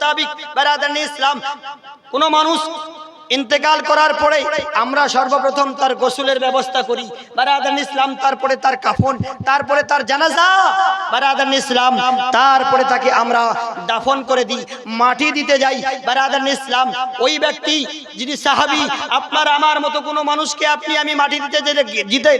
মোতাবিক বারাদারনি ইসলাম কোন মানুষ ইন্তেকাল করার পরে আমরা সর্বপ্রথম তার গোসলের ব্যবস্থা করি বারাদারনি ইসলাম, তারপরে তার কাফন, তারপরে তার জানাজা বারাদারনি ইসলাম, তারপরে তাকে আমরা দাফন করে দিই, মাটি দিতে যাই বারাদারনি ইসলাম। ওই ব্যক্তি যিনি সাহাবী, আপনার আমার মতো কোনো মানুষকে আপনি আমি মাটি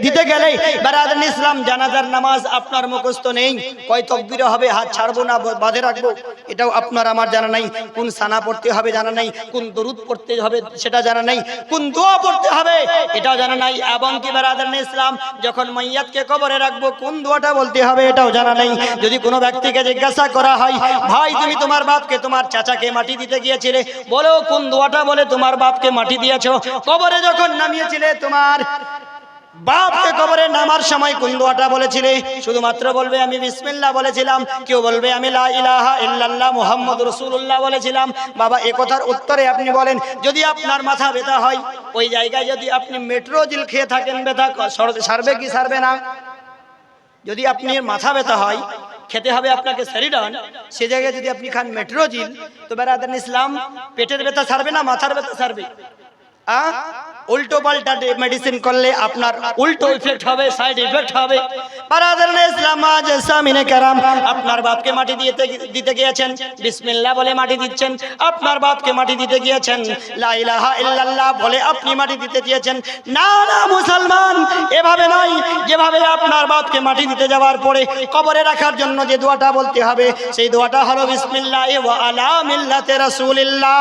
দিতে গেলে বারাদারনি ইসলাম জানাজার নামাজ আপনার মুখস্থ নেই, কয় তাকবীর হবে, হাত ছাড়বো না বাঁধে রাখবো এটাও আপনার আমার জানা নাই, কোন সানা পড়তে হবে জানা নাই, কোন দরুদ পড়তে হবে সেটা জানা নাই, কোন দোয়া পড়তে হবে এটাও জানা নাই, এবং কি বারাদারনি ইসলাম যখন মাইয়াতকে কবরে রাখবো কোন দোয়াটা বলতে হবে এটাও জানা নাই। যদি কোনো ব্যক্তিকে জিজ্ঞাসা করা হয়, ভাই তুমি তোমার বাপকে তোমার চাচাকে মাটি দিতে গিয়েছিলে, বলো কোন দোয়াটা বলে তোমার বাপকে মাটি দিয়েছো, কবরে যখন নামিয়েছিলে তোমার বাপকে কবরে নামার সময় কোন দোয়াটা বলেছিলে, শুধুমাত্র বলবে আমি বিসমিল্লাহ বলেছিলাম, কেউ বলবে আমি লা ইলাহা ইল্লাল্লাহ মুহাম্মাদুর রাসূলুল্লাহ বলেছিলাম। বাবা এ কথার উত্তরে আপনি বলেন, যদি আপনার মাথা ব্যথা হয়, ওই জায়গায় যদি আপনি মেট্রোজিল খেয়ে থাকেন, ব্যথা সারবে কি সারবে না? যদি আপনার মাথা ব্যথা হয়, খেতে হবে আপনাকে সেরিডন, সে জায়গায় যদি আপনি খান মেট্রোজিল, তো বারাদারনি ইসলাম পেটের ব্যথা সারবে না মাথার ব্যথা সারবে? উল্টো পাল্টা মেডিসিন করলে আপনার উল্টো ইফেক্ট হবে, সাইড ইফেক্ট হবে। বারাদারনি ইসলাম আজ সামিনে کرام, আপনার বাপকে মাটি দিতে গিয়েছেন, বিসমিল্লাহ বলে মাটি দিচ্ছেন, আপনার বাপকে মাটি দিতে গিয়েছেন, লা ইলাহা ইল্লাল্লাহ বলে আপনি মাটি দিতে গিয়েছেন। না না মুসলমান, এভাবে নয়। যেভাবে আপনার বাপকে মাটি দিতে যাওয়ার পরে কবরে রাখার জন্য যে দোয়াটা বলতে হবে, সেই দোয়াটা হলো বিসমিল্লাহ ওয়া আলা মিল্লাতি রাসূলিল্লাহ।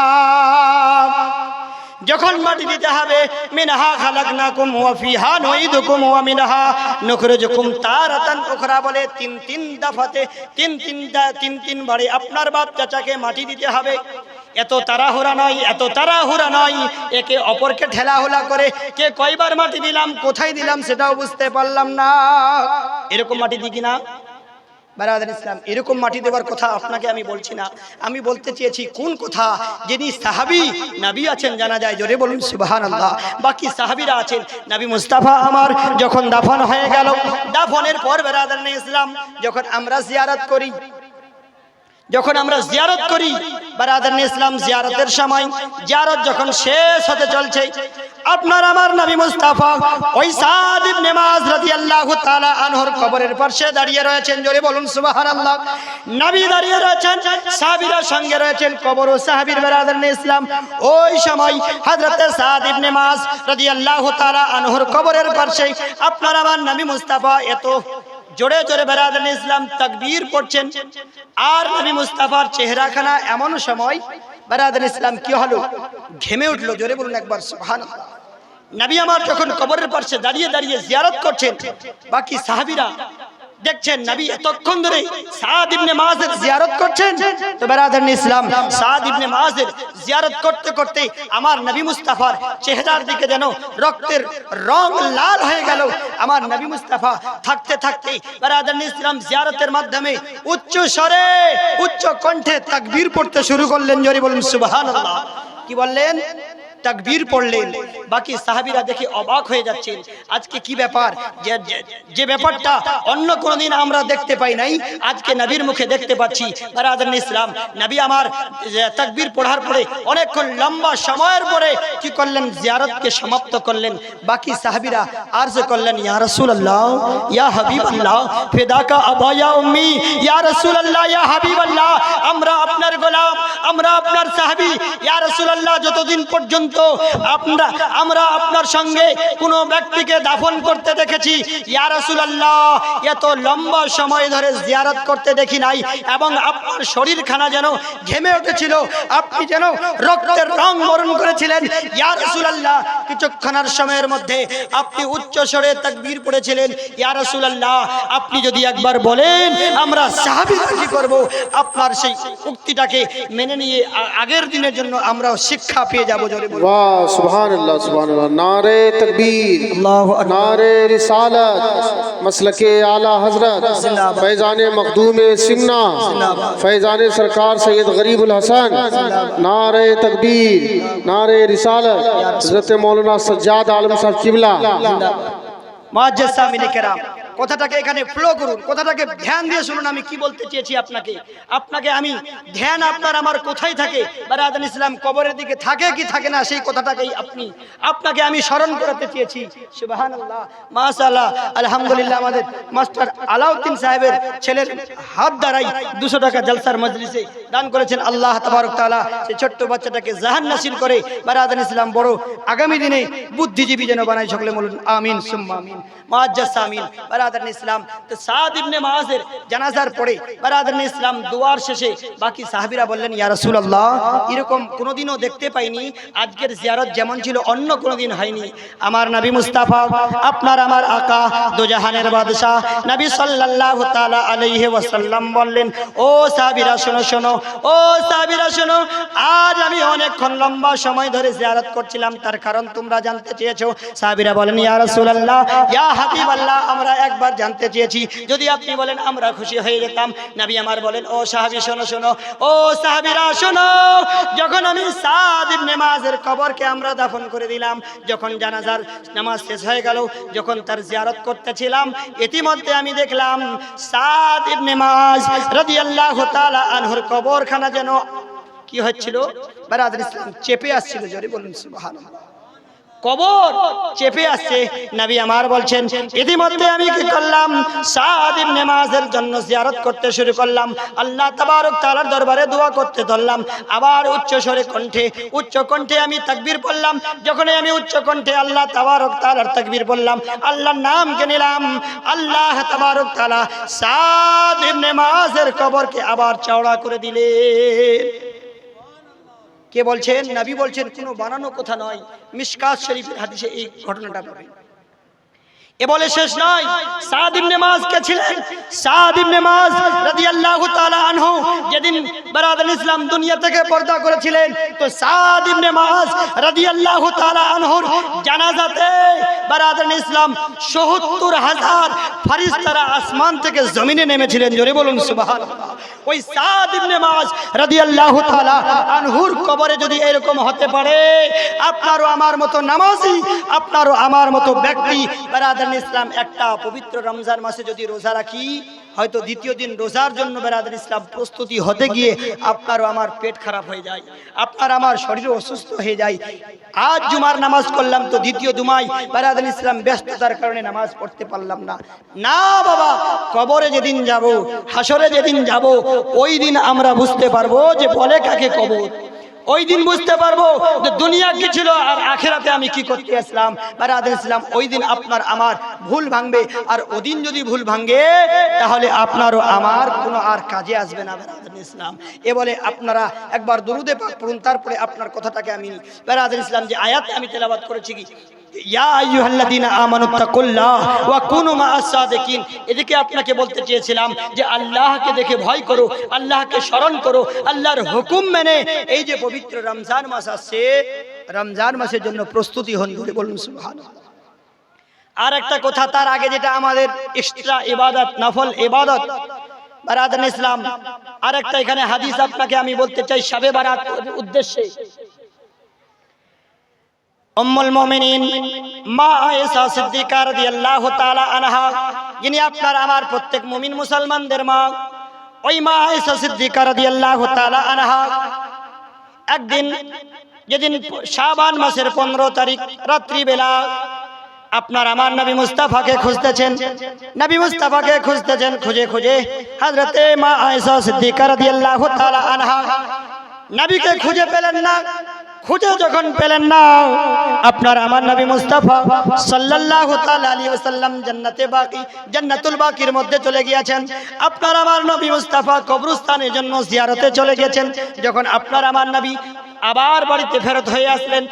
যখন মাটি দিতে হবে, মিনহা খালাকনাকুম ওয়া ফিহা নুঈদুকুম ওয়া মিনহা নুখরিজুকুম তারাতান উখরা বলে তিন দফাতে তিন বারে আপনার বাপ চাচাকে মাটি দিতে হবে। এত তাড়াহুড়া নয়, একে অপরকে ঠেলাহুলা করে কে কয়বার মাটি দিলাম, কোথায় দিলাম সেটাও বুঝতে পারলাম না, এরকম মাটি দিই কিনা? বারাদারনি ইসলাম এরকম মাটি দেওয়ার কথা আপনাকে আমি বলছি না, আমি বলতে চেয়েছি কোন কথা, যিনি সাহাবী নবী আছেন জানা যায়, জোরে বলুন সুবহানাল্লাহ। বাকি সাহাবীরা আছেন, নবী মুস্তাফা আমার যখন দাফন হয়ে গেল, দাফনের পর বারাদারনি ইসলাম যখন আমরা জিয়ারত করি, বারাদারনি ইসলাম জিয়ারতের সময় জিয়ারত যখন শেষ হতে চলছে, আপনার আমার নবী মুস্তাফা ওই সাদ ইবনে মুআয রাদিয়াল্লাহু তাআলা আনহুর কবরের পাশে দাঁড়িয়ে রয়েছেন, জোরে বলুন সুবহানাল্লাহ। নবী দাঁড়িয়ে রয়েছেন, সাহাবীরা সঙ্গে রয়েছেন, কবর ও সাহাবীর বারাদারনি ইসলাম ওই সময় হযরতে সাদ ইবনে মুআয রাদিয়াল্লাহু তাআলা আনহুর কবরের পাশে আপনার আমার নবী মুস্তাফা এত জোরে জোরে বারাদারনি ইসলাম তাকবীর পড়ছেন, আর নবী মুস্তাফার চেহারাখানা এমন সময় বারাদারনি ইসলাম কি হলো, ঘেমে উঠলো, জোরে বলুন একবার সুবহানাল্লাহ। নবী আমার যখন কবরের পাশে দাঁড়িয়ে জিয়ারত করছেন, বাকি সাহাবীরা দেখছেন নবী এতক্ষণ ধরে সাদ ইবনে মুআযের জিয়ারত করছেন, তো বারাদারনি ইসলাম সাদ ইবনে মুআযের জিয়ারত করতে করতে আমার নবী মুস্তাফার চেহারার দিকে যেন রক্তের রং লাল হয়ে গেল। আমার নবী মুস্তাফা থাকতে থাকতে বারাদারনি ইসলাম জিয়ারতের মাধ্যমে উচ্চ স্বরে উচ্চ কণ্ঠে তাকবীর পড়তে শুরু করলেন, জোরে বলুন সুবহানাল্লাহ। কি বললেন? তাকবীর পড়লেন। বাকি সাহাবীরা দেখে অবাক হয়ে যাচ্ছেন, আজকে কি ব্যাপার, যে ব্যাপারটা অন্য কোনদিন আমরা দেখতে পাই নাই, আজকে নবীর মুখে দেখতে পাচ্ছি। বারাদারনি ইসলাম নবী আমার তাকবীর পড়ার পরে অনেকক্ষণ লম্বা সময়ের পরে কি করলেন, জিয়ারতকে সমাপ্ত করলেন। বাকি সাহাবীরা আরজ করলেন, ইয়া রাসূলুল্লাহ ইয়া হাবিবাল্লাহ ফিদাকা আবা ইয়া উম্মি, ইয়া রাসূলুল্লাহ ইয়া হাবিবাল্লাহ, আমরা আপনার গোলাম, আমরা আপনার সাহাবী, ইয়া রাসূলুল্লাহ যতদিন পর্যন্ত আমরা আপনার সঙ্গে কোনো ব্যক্তিকে দাফন করতে দেখেছি, ইয়া রাসূলুল্লাহ এত লম্বা সময় ধরে জিয়ারত করতে দেখি নাই, এবং আপনার শরীরখানা যেন ঘেমে উঠেছিল, আপনি যেন রক্তের রং বরণ করেছিলেন, ইয়া রাসূলুল্লাহ কিছুক্ষণের সময়ের মধ্যে আপনি উচ্চ স্বরে তাকবীর পড়েছিলেন, ইয়া রাসূলুল্লাহ আপনি যদি একবার বলেন আমরা সাহাবীরা কি করব, আপনার সেই উক্তিটাকে মেনে নিয়ে আগের দিনের জন্য আমরা শিক্ষা পেয়ে যাব, জোরে বলুন वाह सुभान अल्लाह। नारे तकबीर, नारे रिसालत, मसलके आला हजरत फैजान मखदूम सिमना, फैजान सरकार सैयद गरीबुल हसन, नारे तकबीर, नारे रिसालत, हजरत मौलाना सज्जाद आलम साहब किबला। मुअज्जज़ सामिन किराम, কথাটাকে এখানে ফ্লো করুন, কথাটাকে ধ্যান দিয়ে শুনুন আমি কি বলতে চেয়েছি আপনাকে আমি ধ্যান আপনার আমার কোথায় থাকে বারাদান ইসলাম, কবরের দিকে থাকে কি থাকে না সেই কথাটাকেই আপনাকে আমি স্মরণ করাতে চেয়েছি। সুবহানাল্লাহ, মাশাআল্লাহ, আলহামদুলিল্লাহ। আমাদের মাস্টার আলাউদ্দিন সাহেবের ছেলের হাত দ্বারাই 200 টাকা জলসার মজলিসে দান করেছেন। আল্লাহ তাবারক তাআলা সেই ছোট্ট বাচ্চাটাকে জাহান নাসিল করে বারাদান ইসলাম বড় আগামী দিনে বুদ্ধিজীবী যেন বানায়। সকলে বলুন আমিন সুম্মা আমিন, মুআজ্জাজ আমিন। বারাদান ইসলাম, তো সাদ ইবনে মুআজের জানাজার পরে বারাদান ইসলাম দুয়ার শেষে বাকি সাহাবীরা বললেন, ইয়া রাসূলুল্লাহ, এরকম কোনোদিনও দেখতে পাইনি, আজকের জিয়ারত যেমন ছিল অন্য কোনোদিন হয়নি। আমার নবী মুস্তাফা, আপনার আমার আকা, দোজাহানের বাদশা নবী সাল্লাল্লাহু তাআলা আলাইহি ওয়াসাল্লাম বললেন, ও সাহাবীরা শোনো শোনো, ও সাহাবীরা শোনো, আজ আমি অনেকক্ষণ লম্বা সময় ধরে জিয়ারত করছিলাম, তার কারণ তোমরা জানতে চেয়েছো। সাহাবীরা বলেন, ইয়া রাসূলুল্লাহ, ইয়া হাবিবাল্লাহ, আমরা একবার জানতে চেয়েছি, যদি আপনি বলেন আমরা খুশি হয়ে যেতাম। নবী আমার বলেন, ও সাহাবী শোনো শোনো, ও সাহাবীরা শোনো, যখন আমি সাদ ইবনে মুআজের কবরকে আমরা দাফন করে দিলাম, যখন জানাজার নামাজ শেষ হয়ে গেল, যখন তার জিয়ারত করতেছিলাম, ইতিমধ্যে আমি দেখলাম সাদ ইবনে মুআজ রাদিয়াল্লাহু তাআলা আনহুর কবরখানা যেন কি হচ্ছিল বারাদার ইসলাম চেপে আসছিল। জোরে বলুন সুবহানাল্লাহ। কবর চেপে আসছে। নবী আমার বলছেন, ইতিমধ্যে আমি কি করলাম, সাদ ইবনে মুআজের জন্য জিয়ারত করতে শুরু করলাম, আল্লাহ তাবারক তাআলার দরবারে দোয়া করতে ধরলাম। আবার উচ্চ কণ্ঠে আমি তাকবীর পড়লাম। যখন আমি উচ্চ কণ্ঠে আল্লাহ তাবারক তাআলার তাকবীর পড়লাম, আল্লাহর নামকে নিলাম, আল্লাহ তাবারক তাআলা সাদ ইবনে মুআজের কবরকে আবার চওড়া করে দিলেন। কে বলছেন? নবী বলছেন, কোনো বানানো কথা নয়। মিশকাত শরীফের হাদিসে এই ঘটনাটা পাবেন। এ বলে শেষ নয়। সাদ ইবনে মুআজ কে ছিলেন? সাদ ইবনে মুআজ রাদিয়াল্লাহু তাআলা আনহু যেদিন বারাদান ইসলাম দুনিয়া থেকে পর্দা করেছিলেন, তো সাদ ইবনে মুআজ রাদিয়াল্লাহু তাআলা আনহুর জানাজাতে বারাদান ইসলাম ৭০,০০০ ফেরেশতারা আসমান থেকে জমিনে নেমেছিলেন। জোরে বলুন সুবহানাল্লাহ। ওই সাদ ইবনে মুআজ রাদিয়াল্লাহু তাআলা আনহুর কবরে যদি এরকম হতে পারে, আপনারও আমার মতো নামাজি, আপনারও আমার মতো ব্যক্তি বারাদান ইসলাম একটা পবিত্র রমজান মাসে যদি রোজা রাখি, হয়তো দ্বিতীয় দিন রোজার জন্য বারাদান ইসলাম প্রস্তুতি হতে গিয়ে আপনারও আমার পেট খারাপ হয়ে যায়, আপনার আমার শরীর অসুস্থ হয়ে যায়। আজ জুমার নামাজ করলাম, তো দ্বিতীয় জুমায় বারাদান ইসলাম ব্যস্ততার কারণে নামাজ পড়তে পারলাম না। না বাবা, কবরে যেদিন যাব, হাসরে যেদিন যাব, ওই দিন আমরা বুঝতে পারবো যে বলে কাকে কবর। ওই দিন বুঝতে পারবো যে দুনিয়া কি ছিল আর আখেরাতে আমি কি করতে আসলাম। বারাদান ইসলাম, ওই দিন আপনার আমার ভুল ভাঙবে, আর ওদিন যদি ভুল ভাঙে তাহলে আপনারও আমার কোনো আর কাজে আসবে না। বারাদান ইসলাম, এ বলে আপনারা একবার দুরুদে পাক পড়ুন, তারপরে আপনার কথাটাকে আমি বারাদান ইসলাম যে আয়াত আমি তেলাওয়াত করেছি কি, ইয়া আইয়ুহাল্লাযীনা আমানুত্তাকুল্লাহ ওয়া কুনু মাআস সাদিকিন, এদিকে আপনাকে বলতে চেয়েছিলাম যে আল্লাহকে দেখে ভয় করো, আল্লাহকে স্মরণ করো, আল্লাহর হুকুম মেনে এই যে পবিত্র রমজান মাস আসছে, রমজান মাসের জন্য প্রস্তুতি হন। ধরে বলুন সুবহানাল্লাহ। আর একটা কথা, তার আগে যেটা আমাদের এক্সট্রা ইবাদত, নফল ইবাদত বারাদান ইসলাম, আর একটা এখানে হাদিস আপনাকে আমি বলতে চাই শবে বারাত উদ্দেশ্যে। উম্মুল মুমিনিন মা আয়েশা সিদ্দিকা রাদিয়াল্লাহু তাআলা আনহা, যিনি আপনার আমার প্রত্যেক মুমিন মুসলমানদের মা, ওই মা আয়েশা সিদ্দিকা রাদিয়াল্লাহু তাআলা আনহা একদিন যেদিন শাবান মাসের 15 তারিখ রাত্রিবেলা আপনার আমার নবী মুস্তাফাকে খুঁজতেছেন, নবী মুস্তাফাকে খুঁজতেছেন, খুঁজে খুঁজে হযরতে মা আয়েশা সিদ্দিকা রাদিয়াল্লাহু তাআলা আনহা নবীকে খুঁজে পেলেন না। খুঁজে যখন পেলেন না, আপনার আমার নবী মুস্তাফা সাল্লাল্লাহু তাআলা আলাইহি ওয়াসাল্লাম জান্নাতুল বাকির মধ্যে চলে গিয়েছেন। আপনার আমার নবী মুস্তাফা কবরস্থানের জন্য জিয়ারতে চলে গেছেন। যখন আপনার আমার নবী আবার বাড়িতে ফেরত হয়ে আসলেন,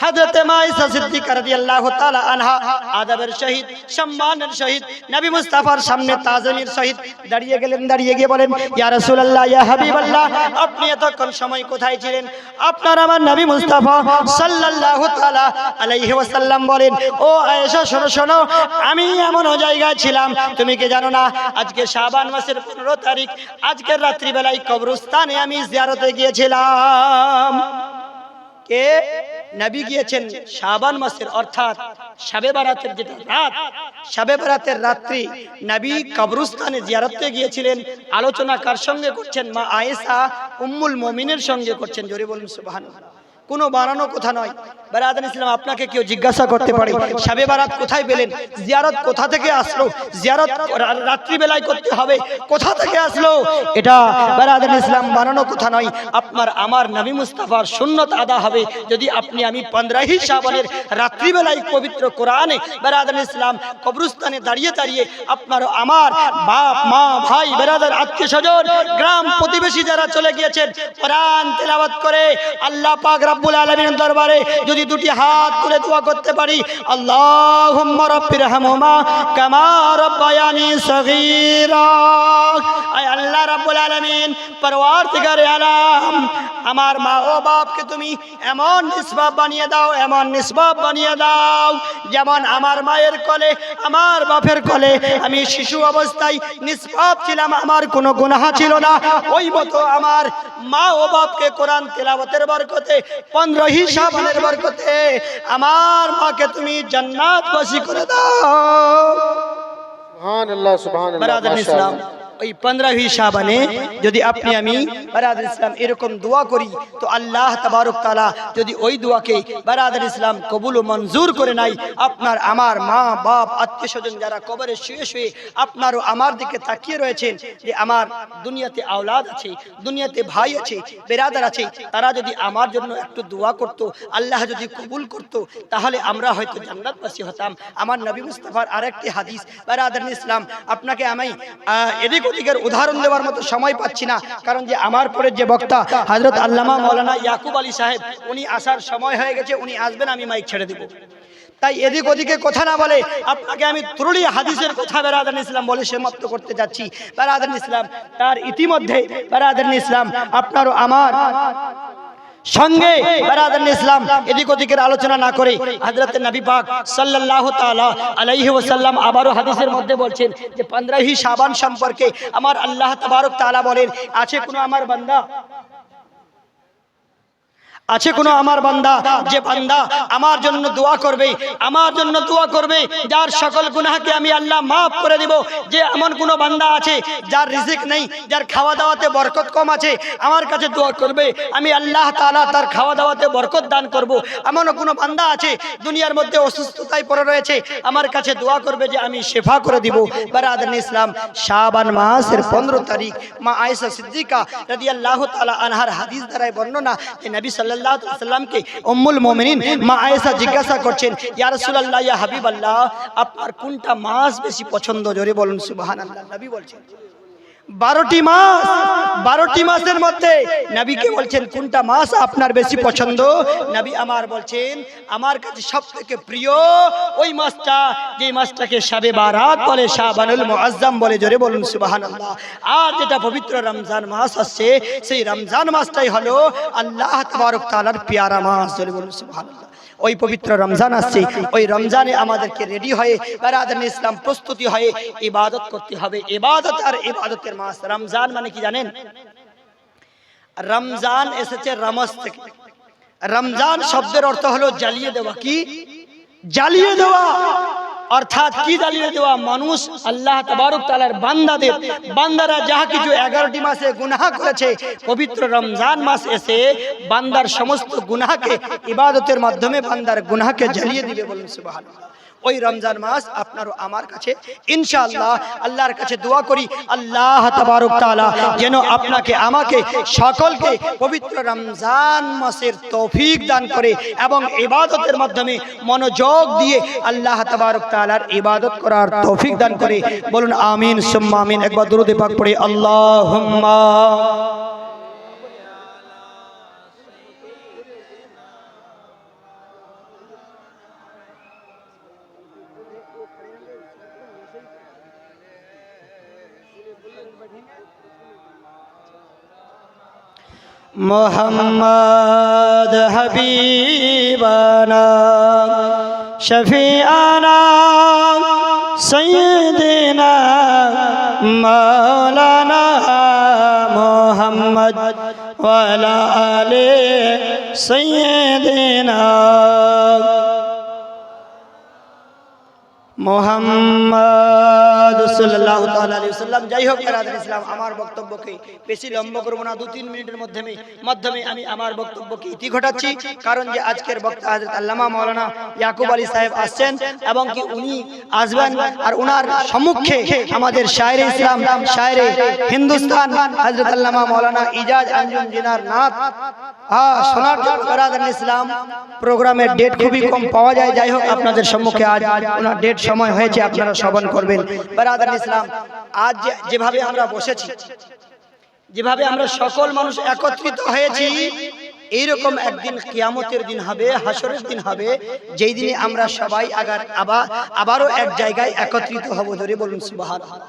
হযরতে মা আয়েশা সিদ্দিকা রাদিয়াল্লাহু তাআলা আনহা আদবের সহিত, সম্মানের সহিত নবী মুস্তাফার সামনে তাজিমের সহিত দাঁড়িয়ে গেলেন। দাঁড়িয়ে গিয়ে বলেন, ইয়া রাসূলুল্লাহ, ইয়া হাবিবাল্লাহ, আপনি এতক্ষণ সময় কোথায় ছিলেন? আপনার আমার নবী মুস্তাফা সাল্লাল্লাহু তাআলা আলাইহি ওয়াসাল্লাম বলেন, ও আয়েশা শোনো শোনো, আমি এমন জায়গায় ছিলাম, তুমি কি জানো না, আজকে শাবান মাসের 15 তারিখ, আজকের রাত্রিবেলায় কবরস্থানে আমি জিয়ারতে গিয়েছিলাম। কে? নবী গিয়েছেন শাবান মাসের অর্থাৎ শবে বারাতের যেটা রাত, শবে বারাতের রাত্রি নবী কবরস্থানে জিয়ারতে গিয়েছিলেন। আলোচনা কার সঙ্গে করছেন? মা আয়েশা উম্মুল মুমিনের সঙ্গে করছেন। জোরে বলুন সুবহানাল্লাহ। কোনো বানানো কথা নয়। বারাদান ইসলাম, আপনাকে কেউ জিজ্ঞাসা করতে পারে শবে বারাত কোথায় পেলেন, জিয়ারত কোথা থেকে আসলো, জিয়ারত রাত্রিবেলায় করতে হবে, কোথা থেকে আসলো? এটা বারাদান ইসলাম বানানো কথা নয়। আপনার আমার নবী মুস্তাফার সুন্নত আদা হবে যদি আপনি আমি 15ই শাবানের রাত্রিবেলায় পবিত্র কোরআনে বারাদান ইসলাম কবরস্থানে দাঁড়িয়ে দাঁড়িয়ে আপনার আমার বাপ মা ভাই বারাদার আত্মীয় স্বজন গ্রাম প্রতিবেশী যারা চলে গিয়েছেন কোরআন তেলাওয়াত করে আল্লাহ পাক রব্বুল আলামিনের দরবারে যদি দুটি হাত তুলে দোয়া করতে পারি, আল্লাহুম্মা রাব্বিরহামহুমা কামা রাব্বায়ানি সগীরা। আয় আল্লাহ রাব্বুল আলামিন, পরওয়ারদিগারে আলাম, আমার মা ও বাপকে তুমি এমন নিসবাব বানিয়ে দাও, এমন নিসবাব বানিয়ে দাও যেমন আমার মায়ের কোলে আমার বাপের কোলে আমি শিশু অবস্থায় নিসবাব ছিলাম, আমার কোনো গুনাহ ছিল না। ওই মতো আমার মা ও বাপকে কোরআন তেলাওয়াতের বরকতে 15ই শাবানের বরকতে আমার মাকে তুমি জান্নাতবাসী করে দাও। সুবহানাল্লাহ সুবহানাল্লাহ। বারাদান ইসলাম, ওই 15ই শাবানে যদি আপনি আমি বারাদার ইসলাম এরকম দোয়া করি তো আল্লাহ তাবারক তাআলা যদি ওই দোয়াকে বারাদার ইসলাম কবুল ও মঞ্জুর করে নাই, আপনার আমার মা বাপ আত্মীয় স্বজন যারা কবরে শুয়ে শুয়ে আপনার ও আমার দিকে তাকিয়ে রয়েছেন যে আমার দুনিয়াতে আওলাদ আছে, দুনিয়াতে ভাই আছে, বেরাদার আছে, তারা যদি আমার জন্য একটু দোয়া করত, আল্লাহ যদি কবুল করত, তাহলে আমরা হয়তো জান্নাতবাসী হতাম। আমার নবী মুস্তাফার আরেকটি হাদিস বারাদার ইসলাম, আপনাকে আমি এদিক ওদিকের উদাহরণ দেওয়ার মতো সময় পাচ্ছি না, কারণ যে আমার পরে যে বক্তা হযরত আল্লামা মাওলানা ইয়াকুব আলী সাহেব, উনি আসার সময় হয়ে গেছে, উনি আসবেন, আমি মাইক ছেড়ে দেব। তাই এদিক ওদিকে কথা না বলে আপনাকে আমি তুরুলি হাদিসের কথা বারাদান ইসলাম বলে সমাপ্ত করতে যাচ্ছি। বারাদান ইসলাম, তার ইতিমধ্যে বারাদান ইসলাম আপনারও আমার সঙ্গে বারাদান ইসলাম এদিক ওদিকের আলোচনা না করে হযরত নবী পাক সাল্লাল্লাহু তাআলা আলাইহি ওয়াসাল্লাম আবারও হাদিসের মধ্যে বলছেন যে 15ই শাবান সম্পর্কে আমার আল্লাহ তাবারক তাআলা বলেন, আছে কোনো আমার বান্দা, আছে কোনো আমার বান্দা যে বান্দা আমার জন্য দোয়া করবে, আমার জন্য দোয়া করবে, যার সকল গুনাহকে আমি আল্লাহ মাফ করে দিব। যে এমন কোনো বান্দা আছে যার রিজিক নেই, যার খাওয়া দাওয়াতে বরকত কম আছে, আমার কাছে দোয়া করবে, আমি আল্লাহ তাআলা তার খাওয়া দাওয়াতে বরকত দান করব। এমনও কোনো বান্দা আছে দুনিয়ার মধ্যে অসুস্থতায় পড়ে রয়েছে, আমার কাছে দোয়া করবে যে আমি শেফা করে দিব। বারাদান ইসলাম, শাবান মাসের 15 তারিখ মা আয়েশা সিদ্দিকা রাদিয়াল্লাহু তাআলা আনহার হাদিস দ্বারাই বর্ণনা যে নবী সাল্লাল্লাহু আলাইহি ওয়াসাল্লামকে উম্মুল মুমিনিন মা আয়েশা জিজ্ঞাসা করছেন, ইয়া রাসূলুল্লাহ, ইয়া হাবিবাল্লাহ, আপনার কোনটা মাস বেশি পছন্দ? জোরে বলুন সুবহানাল্লাহ। নবী বলছেন 12টি মাস, 12টি মাসের মধ্যে নবীকে বলছেন কোনটা মাস আপনার বেশি পছন্দ? নবী আমার বলছেন আমার কাছে সবথেকে প্রিয় ওই মাসটা, যে মাসটাকে শবে বারাত বলে, শাবানুল মুআজ্জাম বলে। জোরে বলুন সুবহানাল্লাহ। আর যেটা পবিত্র রমজান মাস আসছে, সেই রমজান মাসটাই হলো আল্লাহ তাবারক তাআলার পেয়ারা মাস। জোরে বলুন সুবহানাল্লাহ। ওই পবিত্র রমজান আসছে, ওই রমজানে আমাদেরকে রেডি হয়ে বারাদান ইসলাম প্রস্তুতি হয়ে ইবাদত করতে হবে। ইবাদত আর ইবাদতের মাস। রমজান মানে কি জানেন? রমজান এসেছে রমজ থেকে। রমজান শব্দের অর্থ হলো জ্বালিয়ে দেওয়া। কি জ্বালিয়ে দেওয়া? অর্থাৎ কি জ্বালিয়ে দেওয়া? মানুষ আল্লাহ তাবারক তাআলার বান্দারা যাহা কিছু 11টি মাসে গুনাহ করেছে, পবিত্র রমজান মাস এসে বান্দার সমস্ত গুনাহকে ইবাদতের মাধ্যমে বান্দার গুনাহকে জ্বালিয়ে দিবে। বলুন সুবহানাল্লাহ। ওই রমজান মাস আপনার আমার কাছে ইনশাআল্লাহ আল্লাহর কাছে দোয়া করি আল্লাহ তাবারক তাআলা যেন আপনাকে আমাকে সকলকে পবিত্র রমজান মাসের তৌফিক দান করে এবং ইবাদতের মাধ্যমে মনোযোগ দিয়ে আল্লাহ তাবারক তাআলার ইবাদত করার তৌফিক দান করে। বলুন আমিন সুম্মা আমিন। একবার দুরূদ পাক পড়ে আল্লাহুম্মা मोहम्मद हबीबाना शफीआना सय्यदना मौलाना मोहम्मद वाला आले سيدنا মোহাম্মদ সাল্লাল্লাহু তাআলা আলাইহি ওয়াসাল্লাম। যাই হোক ব্রাদার ইসলাম, আমার বক্তব্যকে বেশি লম্বা করব না, 2-3 মিনিটের মাধ্যমে আমি আমার বক্তব্যকে ইতি ঘটাচ্ছি। কারণ যে আজকের বক্তা হযরত আল্লামা মাওলানা ইয়াকুব আলী সাহেব আসছেন এবং কি উনি আসবেন, আর ওনার সম্মুখে আমাদের শায়ের ইসলাম, শায়ের হিন্দুস্তান হযরত আল্লামা মাওলানা ইজাজ আঞ্জুম জিনার নাথ শোনার জন্য ব্রাদার ইসলাম প্রোগ্রামের ডেট খুবই কম পাওয়া যায়। যাই হোক আপনাদের সম্মুখে আজ ওনার ডেট সময় হয়েছে, আপনারা শ্রবণ করবেন। ব্রাদার ইসলাম, আজ যেভাবে আমরা বসেছি, যেভাবে আমরা সকল মানুষ একত্রিত হয়েছি, এইরকম একদিন কিয়ামতের দিন হবে, হাসরের দিন হবে, যেই দিনে আমরা সবাই আবারও এক জায়গায় একত্রিত হব। ধরে বলুন সুবহানাল্লাহ।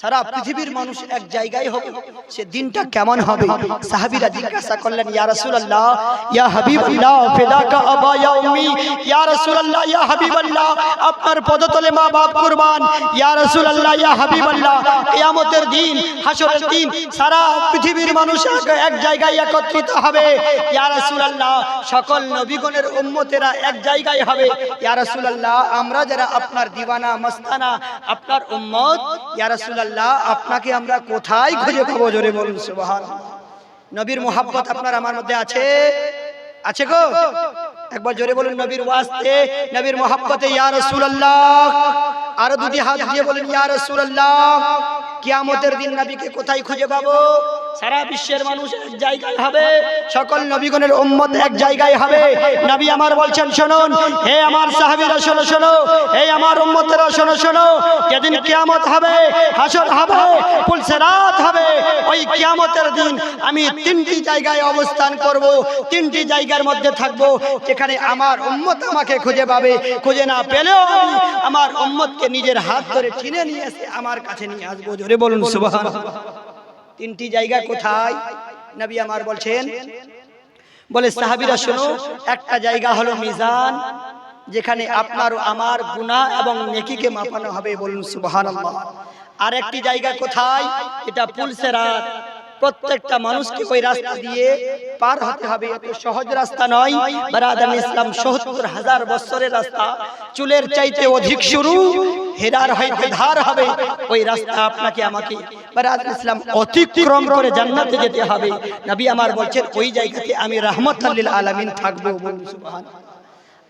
সারা পৃথিবীর মানুষ এক জায়গায় হবে, সে দিনটা কেমন হবে? সাহাবীরা জিজ্ঞাসা করলেন, ইয়া রাসূলুল্লাহ, ইয়া হাবিবাল্লাহ, ফিদাকা আবা ইয়া উম্মি, ইয়া রাসূলুল্লাহ, ইয়া হাবিবাল্লাহ, আপনার পদতলে মা বাপ কুরবান, ইয়া রাসূলুল্লাহ, ইয়া হাবিবাল্লাহ, কিয়ামতের দিন, হাসরের দিন সারা পৃথিবীর মানুষ এক জায়গায় একত্রিত হবে। ইয়া রাসূলুল্লাহ, সকল নবীগণের উম্মতেরা এক জায়গায় হবে। ইয়া রাসূলুল্লাহ, আমরা যারা আপনার দিওয়ানা মস্তানা, আপনার উম্মত, ইয়া রাসূলুল্লাহ, আপনাকে আমরা কোথায় খুঁজে পাবো? জোরে বলুন সুবহানাল্লাহ। নবীর মোহাব্বত আপনার আমার মধ্যে আছে? আছে গো? একবার জোরে বলুন নবীর ওয়াস্তে, নবীর মোহাব্বতে ইয়া রাসূলুল্লাহ। আর দুটি হাত দিয়ে বলেন ইয়া রাসূলুল্লাহ। কিয়ামতের দিন নবীকে কোথায় খুঁজে পাবো? সারা বিশ্বের মানুষ এক জায়গায় হবে, সকল নবীগণের উম্মত এক জায়গায় হবে। নবী আমার বলছেন, শুনুন হে আমার সাহাবীরা, শোনো শোনো, হে আমার উম্মতেরা শোনো শোনো, যেদিন কিয়ামত হবে, হাসর হবে, পুলসিরাত হবে, ওই কিয়ামতের দিন আমি 3টি জায়গায় অবস্থান করব, 3টি জায়গার মধ্যে থাকব, যেখানে আমার উম্মত আমাকে খুঁজে পাবে। খুঁজে না পেলেও আমি আমার উম্মতকে নিজের হাত ধরে টেনে নিয়ে এসে আমার কাছে নিয়ে আসবো। জোরে বলুন সুবহানাল্লাহ। 3টি জায়গা কোথায়? নবী আমার বলছেন, বলে সাহাবীরা শোনো, একটা জায়গা হলো মিজান, যেখানে আপনার ও আমার গুনাহ এবং নেকিকে মাপানো হবে। বলুন সুবহানাল্লাহ। আর একটি জায়গা কোথায়? এটা পুলসিরাত। প্রত্যেকটা মানুষকে ওই রাস্তা দিয়ে পার হতে হবে, এত সহজ রাস্তা নয়। ব্রাদার ইসলাম, ৭০,০০০ বছরের রাস্তা, চুলের চাইতে অধিক শুরু, হেরার হইতে ধার হবে। ওই রাস্তা আপনাকে আমাকে ব্রাদার ইসলাম অতিক্রম করে জান্নাতে যেতে হবে। নবী আমার বলছেন, ওই জায়গাতে আমি রাহমাতুল লিল আলামিন থাকবো। বলুন সুবহানাল্লাহ।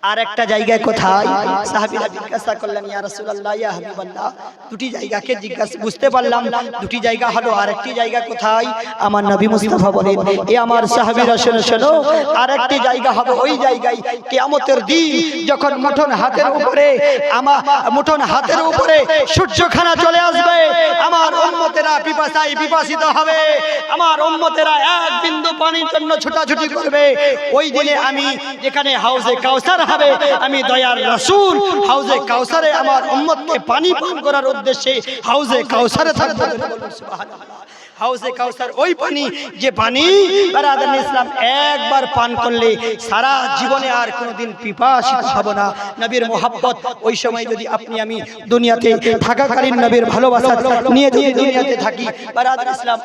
আর একটা জায়গায় কোথায়? সাহাবীরা জিজ্ঞাসা করলেন, ইয়া রাসূলুল্লাহ, ইয়া হাবিবাল্লাহ, 2টি জায়গাকে জিজ্ঞাসা বুঝতে পারলাম, 2টি জায়গা হলো, আর একটি জায়গা কোথায়? আমার নবী মুস্তাফা বলেন, এ আমার সাহাবীরা শোনো শোনো, আর একটি জায়গা হবে ওই জায়গায় কিয়ামতের দিন, যখন মুঠোন হাতের উপরে সূর্যখানা চলে আসবে, আমার উম্মতেরা পিপাসায় বিপাসিত হবে, আমার উম্মতেরা এক বিন্দু পানির জন্য ছোটাছুটি করবে। ওই দিনে আমি যেখানে হাউজে কাউসার হবে, আমি দয়ার রাসূল হাউজে কাউসারে আমার উম্মতকে পানি পান করার উদ্দেশ্যে হাউজে কাউসারে থাকবো। সুবহানাল্লাহ। হাউজে কাউসার ওই পানি, যে পানি ব্রাদার ইসলাম একবার পান করলে সারা জীবনে আর কোনোদিন পিপাসিত হব না। নবীর মোহাব্বত ওই সময় যদি আপনি আমি দুনিয়াতে থাকাকালীন নবীর ভালোবাসা নিয়ে যদি দুনিয়াতে থাকি, ব্রাদার ইসলাম